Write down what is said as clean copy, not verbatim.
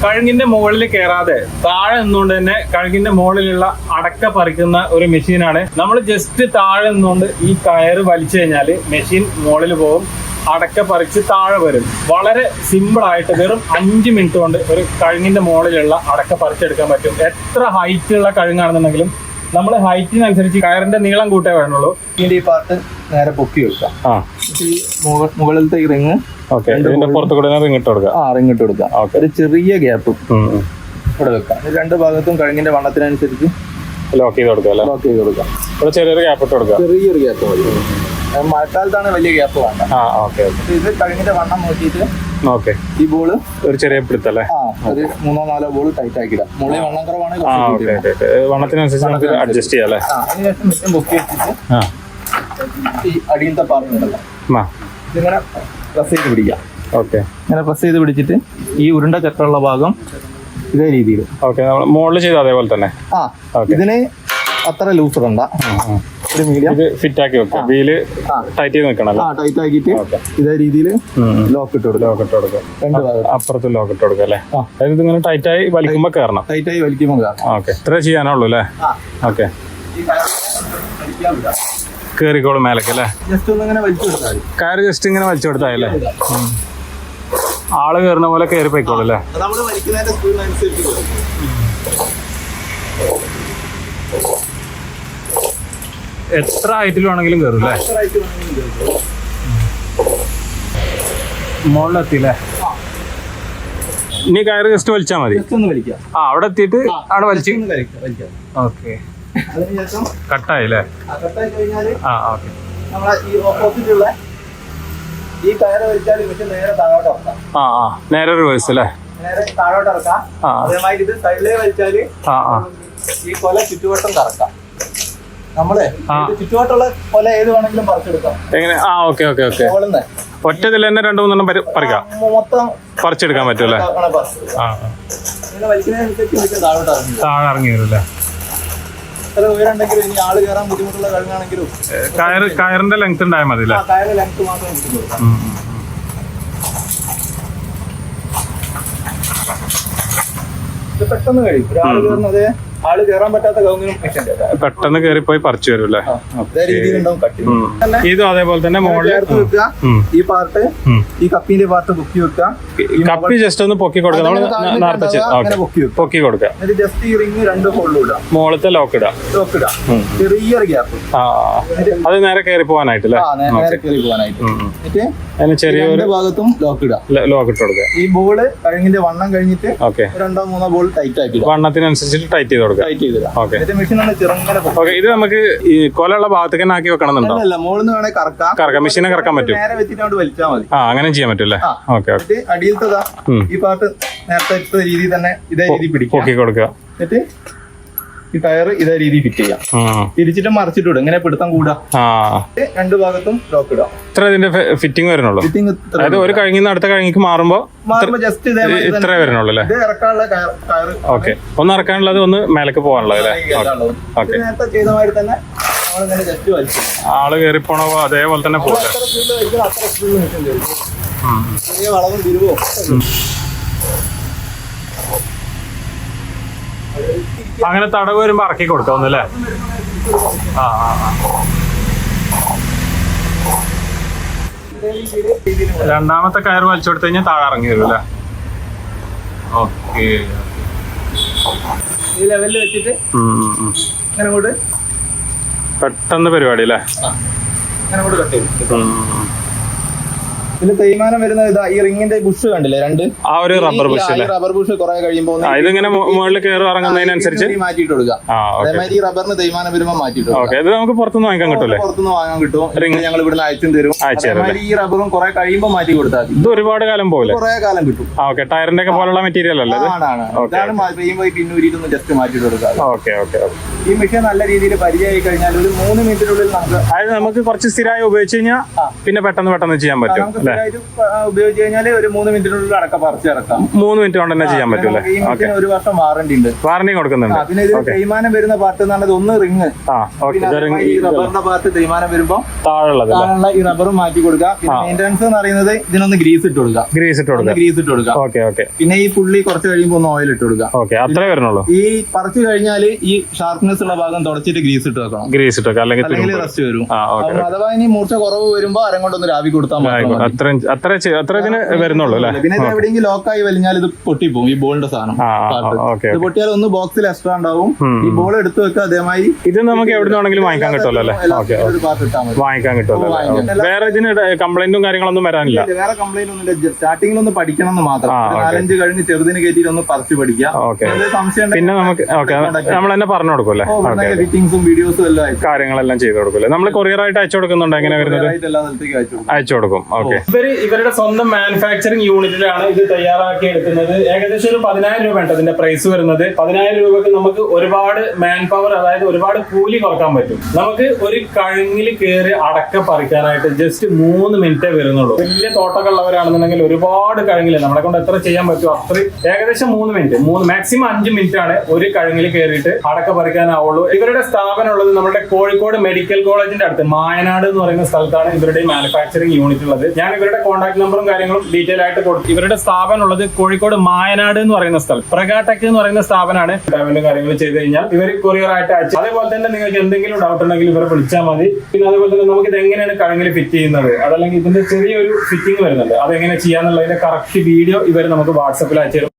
കഴുങ്ങിന്റെ മുകളിൽ കയറാതെ താഴെ നിന്നുകൊണ്ട് തന്നെ കഴുങ്ങിന്റെ മുകളിലുള്ള അടക്ക പറിക്കുന്ന ഒരു മെഷീനാണ്. നമ്മൾ ജസ്റ്റ് താഴെ നിന്നുകൊണ്ട് ഈ കയറ് വലിച്ചു കഴിഞ്ഞാൽ മെഷീൻ മുകളിൽ പോകും, അടക്ക പറിച്ച് താഴെ വരും. വളരെ സിമ്പിൾ ആയിട്ട് വെറും 5 മിനിറ്റ് കൊണ്ട് ഒരു കഴുങ്ങിന്റെ മുകളിലുള്ള അടക്ക പറിച്ചെടുക്കാൻ പറ്റും. എത്ര ഹൈറ്റ് ഉള്ള കഴുങ്ങാണെന്നുണ്ടെങ്കിലും നമ്മൾ ഹൈറ്റിനനുസരിച്ച് കയറിന്റെ നീളം കൂട്ടേ വേണുള്ളൂ. ഇതിന്റെ ഈ പാർട്ട് നേരെ പൊക്കി വെക്കാം. ഈ മുകളിലത്തെ ഈ റിങ് പുറത്ത് കൂടെ റിങ് ഇട്ട് കൊടുക്കാം. റിങ് ഇട്ട് കൊടുക്കാം. ഒരു ചെറിയ ഗ്യാപ്പ് ഇവിടെ വെക്കാം. രണ്ട് ഭാഗത്തും കഴുങ്ങിന്റെ വണ്ണത്തിനനുസരിച്ച് ലോക്ക് ചെയ്ത് കൊടുക്കാം. ലോക്ക് ചെയ്ത് കൊടുക്കാം. ചെറിയൊരു ഗ്യാപ്പ് ഇട്ട് കൊടുക്കാം. ചെറിയൊരു ഗ്യാപ്പ് മതി. മഴക്കാലത്താണ് വലിയ ഗ്യാപ്പ് വേണ്ട. ഇത് കഴുങ്ങിന്റെ വണ്ണം നോക്കിയിട്ട് ഈ ബോള് ഒരു ചെറിയ പിടുത്തല്ലേ, ഒരു 3-4 ബോൾ ടൈറ്റ് ആക്കിടാം. മുകളിൽ വണ്ണം കുറവാണ്, വണ്ണത്തിനനുസരിച്ച് നമുക്ക് അഡ്ജസ്റ്റ് ചെയ്യാം അല്ലേ. അതിനുശേഷം മിറ്റം പൊക്കി വെച്ചിട്ട് ഈ അടിയിലത്തെ പാർട്ട് ഉണ്ടല്ലോ ഇതിങ്ങനെ പ്രസ് ചെയ്ത് പിടിക്കാം. ഇങ്ങനെ പ്രസ് ചെയ്ത് പിടിച്ചിട്ട് ഈ ഉരുണ്ട ചക്രമുള്ള ഭാഗം ഇതേ രീതിയിൽ മുകളിൽ ചെയ്ത് അതേപോലെ തന്നെ. ഇതിന് അത്ര ലൂസ് ഇടണ്ട, ഒരു മീഡിയം ഫിറ്റ് ആക്കി വെക്കാം. വീല് ടൈറ്റ് ചെയ്ത് നിൽക്കണം. ടൈറ്റ് ആക്കിയിട്ട് ഇതേ രീതിയിൽ ലോക്ക് ഇട്ട് കൊടുക്കാം. രണ്ട് ഭാഗം അപ്പുറത്ത് ലോക്ക് ഇട്ട് കൊടുക്കാം അല്ലേ. അതായത് ഇങ്ങനെ ടൈറ്റ് ആയി വലിക്കുമ്പോ കയറണം. ടൈറ്റായി വലിക്കുമ്പോൾ കയറണം. ഇത്ര ചെയ്യാനുള്ളൂ അല്ലേ. കേറിക്കോളും മേലൊക്കെ അല്ലേ. ജസ്റ്റ് ഒന്ന് ഇങ്ങനെ വലിച്ചു കൊടുത്താൽ മതി. കയറ് ജസ്റ്റ് ഇങ്ങനെ വലിച്ചു കൊടുത്താൽ അല്ലേ. ആള് കയറുന്ന പോലെ കയറി പോയിക്കോളും അല്ലേ. നമ്മൾ വലിക്കുന്നതിന്റെ സ്പീഡിനനുസരിച്ച് എത്ര ഹൈറ്റിൽ വേണമെങ്കിലും കയറും അല്ലേ. മുകളിലെത്തിയില്ലേ. ഇനി കയറ് ജസ്റ്റ് വലിച്ചാൽ മതി. അവിടെ എത്തിയിട്ട് അവിടെ വലിച്ച് ഓക്കെ. കട്ടായില്ലേ. നേരെ റിവേഴ്സ് അല്ലേ. താഴോട്ട് ഇറക്കാം. അതേമാതിരി ഇത് സൈഡിലേ വലിച്ചാല് ഈ കൊല ചുറ്റുവട്ടം കറക്കാം. നമ്മളെ ചുറ്റുവട്ടുള്ള കൊല ഏത് വേണമെങ്കിലും പറിച്ചെടുക്കാം. എങ്ങനെ? ഒറ്റതിൽ തന്നെ 2-3 പറിക്കാം. മൊത്തം പറിച്ചെടുക്കാൻ പറ്റൂല്ലേ. താഴെ ഇറങ്ങി വരും. എത്ര ഉയരുണ്ടെങ്കിലും ഇനി ആള് കയറാൻ ബുദ്ധിമുട്ടുള്ള കഴുകാണെങ്കിലും കയറിന്റെ ലെങ്ത് ഉണ്ടായാൽ മതി. കയറ് ലെങ്ത് മാത്രം ഇത് പെട്ടെന്ന് കഴിയും. ഒരാള് കയറുന്നത് ആള് കയറാൻ പറ്റാത്ത കവുങ്ങിനും പെട്ടെന്ന് കയറിപ്പോയി പറിച്ചു വരും അല്ലേ. ഇതും അതേപോലെ തന്നെ ഈ പാർട്ട് ഈ കപ്പിന്റെ പാർട്ട് പൊക്കി വെക്കാം. കപ്പി ജസ്റ്റ് ഒന്ന് പൊക്കി കൊടുക്കാം. പൊക്കി കൊടുക്കാം. ജസ്റ്റ് ഈ റിങ് 2 ഹോളിലും ഇടാം. മുകളിലത്തെ ലോക്ക് ഇടാം. ചെറിയൊരു ഗ്യാപ്പ്. അത് നേരെ കയറി പോകാനായിട്ടല്ലേ. നേരെ കയറി പോകാനായിട്ട് ചെറിയൊരു ഭാഗത്തും ലോക്ക് ഇടാം. ലോക്ക് ഇട്ട് കൊടുക്കാം. ഈ ബോള് കഴുങ്ങിന്റെ വണ്ണം കഴിഞ്ഞിട്ട് 2-3 ബോൾ ടൈറ്റ് ആക്കി വണ്ണത്തിനനുസരിച്ചിട്ട് ടൈറ്റ് ചെയ്ത് കൊടുക്കാം. ഇത് നമുക്ക് ഈ കൊലയുള്ള ഭാഗത്തേക്ക് തന്നെ ആക്കി വെക്കണമെന്നുണ്ടോ? കറക്കാം. മെഷീനെ കറക്കാൻ പറ്റും. അങ്ങനെ ചെയ്യാൻ പറ്റൂല്ലേ. അടിയിലത്തതാ ഈ പാർട്ട് നേരത്തെ രീതി തന്നെ ഇതേ രീതി പിടിക്കും. കൊടുക്കുക. ഈ ടയർ ഇതേ രീതി ഫിറ്റ് ചെയ്യാം. തിരിച്ചിട്ട് മറിച്ചിട്ട് വിടും. ഇങ്ങനെ പിടുത്തം കൂടാ. 2 ഭാഗത്തും ലോക്ക് ഇടാം. ഇത്ര ഇതിന്റെ ഫിറ്റിംഗ് വരുന്നുള്ളൂ. അതായത് ഒരു കഴുങ്ങിന്ന് അടുത്ത കഴുങ്ങിക്ക് മാറുമ്പോ ജസ്റ്റ് ഇത്ര വരുന്നുള്ളൂ അല്ലേ. ഓക്കെ. ഒന്ന് ഇറക്കാനുള്ളത്, ഒന്ന് മേലേക്ക് പോകാനുള്ളത് അല്ലേ. നേരത്തെ ചെയ്ത മാതിരി തന്നെ നമ്മളിങ്ങനെ ജസ്റ്റ് വലിച്ചു. ആള് കയറി പോണോ അതേപോലെ തന്നെ പോകട്ടെ. ചെറിയ വളവും തിരിവോ അങ്ങനെ തടവ് വരുമ്പോ ഇറക്കി കൊടുക്കാം ഒന്നല്ലേ. രണ്ടാമത്തെ കയർ വലിച്ചു കൊടുത്തു കഴിഞ്ഞാൽ താഴെ ഇറങ്ങി വരും അല്ലേ. ഓക്കെ. ഈ ലെവലിൽ വെച്ചിട്ട് ഇങ്ങനെ കൂടെ പെട്ടെന്ന് പരിപാടി അല്ലേ. ഇങ്ങനെ കൂടെ കട്ട് ചെയ്യും. ഇതിൽ തേയ്മാനം വരുന്ന ഇതാ ഈ റിങ്ങിന്റെ ബുഷ് കണ്ടില്ലേ, 2 റബ്ബർ ബുഷ്. റബ്ബർ ബുഷ് കുറെ കഴിയുമ്പോൾ ഇതിങ്ങനെ മുകളിൽ കയറി ഇറങ്ങുന്നതിനനുസരിച്ച് മാറ്റിയിട്ട് കൊടുക്കാം. അതേമാതിരി ഈ റബ്ബറിന് തേയ്മാനം വരുമ്പോൾ മാറ്റിയിട്ട് ഇത് നമുക്ക് പുറത്തുനിന്ന് വാങ്ങിക്കാൻ കിട്ടൂല്ലേ. പുറത്തുനിന്ന് വാങ്ങാൻ കിട്ടും. ഞങ്ങൾ ഇവിടുന്ന് അയച്ചും തരും. അതേമാതിരി ഈ റബ്ബറും കുറെ കഴിയുമ്പോൾ മാറ്റി കൊടുത്താൽ ഇത് ഒരുപാട് കാലം പോലെ കുറെ കാലം കിട്ടും. ടയറിന്റെ ഒക്കെ പോലുള്ള മെറ്റീരിയൽ അല്ലേ. ഇതാണ് പിന്നൂരിയിട്ടൊന്ന് ജസ്റ്റ് മാറ്റിയിട്ട് കൊടുക്കാം. ഓക്കെ. ഈ മെഷീൻ നല്ല രീതിയിൽ പരിചയമായി കഴിഞ്ഞാൽ ഒരു 3 മിനിറ്റിനുള്ളിൽ നമുക്ക് അതായത് നമുക്ക് കുറച്ച് സ്ഥിരമായി ഉപയോഗിച്ച് കഴിഞ്ഞാൽ പിന്നെ പെട്ടെന്ന് ചെയ്യാൻ പറ്റും നമുക്ക് സ്ഥിരമായിട്ട് ഉപയോഗിച്ച് കഴിഞ്ഞാൽ ഒരു 3 മിനിറ്റിനുള്ളിൽ അടക്ക പറിച്ചിറക്കാം. 3 മിനിറ്റ് കൊണ്ട് തന്നെ ചെയ്യാൻ പറ്റും അല്ലേ? ഈ മെഷീൻ 1 വർഷം വാറണ്ടി ഉണ്ട്. വാറണ്ടി കൊടുക്കുന്നുണ്ട്. പിന്നെ ഇതിൽ തേയ്മാനം വരുന്ന പാർട്ട് എന്ന് പറഞ്ഞത് ഒന്ന് റിങ്, ഈ റബ്ബറിന്റെ പാർട്ട് തേയ്മാനം വരുമ്പോൾ താഴെയുള്ള ഈ റബ്ബറും മാറ്റി കൊടുക്കുക. പിന്നെ മെയിൻ്റനൻസ് എന്ന് പറയുന്നത് ഇതിനൊന്ന് ഗ്രീസ് ഇട്ട് കൊടുക്കുക. പിന്നെ ഈ പുള്ളി കുറച്ച് കഴിയുമ്പോൾ ഒന്ന് ഓയിൽ ഇട്ട് കൊടുക്കുക. അത്രേ വരുന്നുള്ളൂ. ഈ പറിച്ചു കഴിഞ്ഞാൽ ഈ ഷാർപ്നെസ് ഉള്ള ഭാഗം തുടച്ചിട്ട് ഗ്രീസ് ഇട്ട് വെക്കണം. ഗ്രീസ് ഇട്ട് അല്ലെങ്കിൽ റസ്റ്റ് വരും. അഥവാ ഇനി മൂർച്ച കുറവ് വരുമ്പോ അരം കൊണ്ടൊന്ന് രാവി കൊടുത്താൽ അത്ര ഇതിന് വരുന്നുള്ളൂ അല്ലേ? പിന്നെ ഇത് എവിടെയെങ്കിലും ലോക്കായി വലിഞ്ഞാൽ ഇത് പൊട്ടിപ്പോവും. ഈ ബോളിന്റെ സാധനം ഇത് പൊട്ടിയാൽ ഒന്ന് ബോക്സിൽ എക്സ്ട്രാ ഉണ്ടാവും. ഈ ബോൾ എടുത്തു വെക്കുക. അതേമാതിരി ഇത് നമുക്ക് എവിടെ നിന്നാണെങ്കിലും വാങ്ങിക്കാൻ കിട്ടുമല്ലോ അല്ലേ? വാങ്ങിക്കാൻ കിട്ടുമല്ലോ. വേറെ ഇതിന് കംപ്ലൈന്റും കാര്യങ്ങളൊന്നും വരാനില്ല. വേറെ കംപ്ലൈന്റ് ഒന്നുമില്ല. സ്റ്റാർട്ടിംഗിൽ ഒന്ന് പഠിക്കണം എന്ന് മാത്രം. 4-5 കഴിഞ്ഞ് ചെറുതിന് കയറ്റിയിട്ട് ഒന്ന് പറിച്ചു പഠിക്കാം. സംശയം പിന്നെ നമുക്ക് നമ്മൾ തന്നെ പറഞ്ഞു കൊടുക്കുമല്ലേ? ഫിറ്റിംഗ്സും വീഡിയോസും എല്ലാം കാര്യങ്ങളെല്ലാം ചെയ്ത് കൊടുക്കുമല്ലേ? നമ്മൾ കൊറിയർ ആയിട്ട് അയച്ചു കൊടുക്കുന്നുണ്ട്. എങ്ങനെ വരുന്നത്? അയച്ചു കൊടുക്കും. ഓക്കെ. ഇവരുടെ സ്വന്തം മാനുഫാക്ചറിംഗ് യൂണിറ്റിലാണ് ഇത് തയ്യാറാക്കി എടുക്കുന്നത്. ഏകദേശം ഒരു 10,000 രൂപ ഉണ്ട് ഇതിന്റെ പ്രൈസ് വരുന്നത്. 10,000 രൂപക്ക് നമുക്ക് ഒരുപാട് മാൻ പവർ, അതായത് ഒരുപാട് കൂലി കുറക്കാൻ പറ്റും. നമുക്ക് ഒരു കഴുങ്ങിൽ കയറി അടക്ക പറിക്കാനായിട്ട് ജസ്റ്റ് 3 മിനിറ്റേ വരുന്നുള്ളൂ. വലിയ തോട്ടമൊക്കെ ഉള്ളവരാണെന്നുണ്ടെങ്കിൽ ഒരുപാട് കഴുങ്ങില് നമ്മളെ കൊണ്ട് എത്ര ചെയ്യാൻ പറ്റും അത്രയും ഏകദേശം 3 മിനിറ്റ്, മാക്സിമം 5 മിനിറ്റ് ആണ് ഒരു കഴുങ്ങിൽ കയറിയിട്ട് അടക്ക പറിക്കാനാവുള്ളൂ. ഇവരുടെ സ്ഥാപനം ഉള്ളത് നമ്മുടെ കോഴിക്കോട് മെഡിക്കൽ കോളേജിന്റെ അടുത്ത് മായനാട് എന്ന് പറയുന്ന സ്ഥലത്താണ് ഇവരുടെ മാനുഫാക്ചറിംഗ് യൂണിറ്റ് ഉള്ളത്. ഞാൻ ഇവരുടെ കോൺടാക്ട് നമ്പറും കാര്യങ്ങളും ഡീറ്റെയിൽ ആയിട്ട് കൊടുത്തു. ഇവരുടെ സ്ഥാപനം ഉള്ളത് കോഴിക്കോട് മായനാട് എന്ന് പറയുന്ന സ്ഥലം. പ്രഗാടെക് എന്ന് പറയുന്ന സ്ഥാപനമാണ്. പേയ്മെന്റ് കാര്യങ്ങൾ ചെയ്ത് കഴിഞ്ഞാൽ ഇവർ കൊറിയർ ആയിട്ട് അയച്ചു. അതേപോലെ തന്നെ നിങ്ങൾക്ക് എന്തെങ്കിലും ഡൗട്ട് ഉണ്ടെങ്കിൽ ഇവരെ വിളിച്ചാൽ മതി. പിന്നെ അതേപോലെ തന്നെ നമുക്ക് ഇത് എങ്ങനെയാണ് കഴുങ്ങിൽ ഫിറ്റ് ചെയ്യുന്നത്, അതല്ലെങ്കിൽ ഇതിന്റെ ചെറിയൊരു ഫിറ്റിംഗ് വരുന്നുണ്ട്, അതെങ്ങനെ ചെയ്യാന്നുള്ളതിന്റെ കറക്റ്റ് വീഡിയോ ഇവർ നമുക്ക് വാട്സാപ്പിൽ അയച്ചു തരും.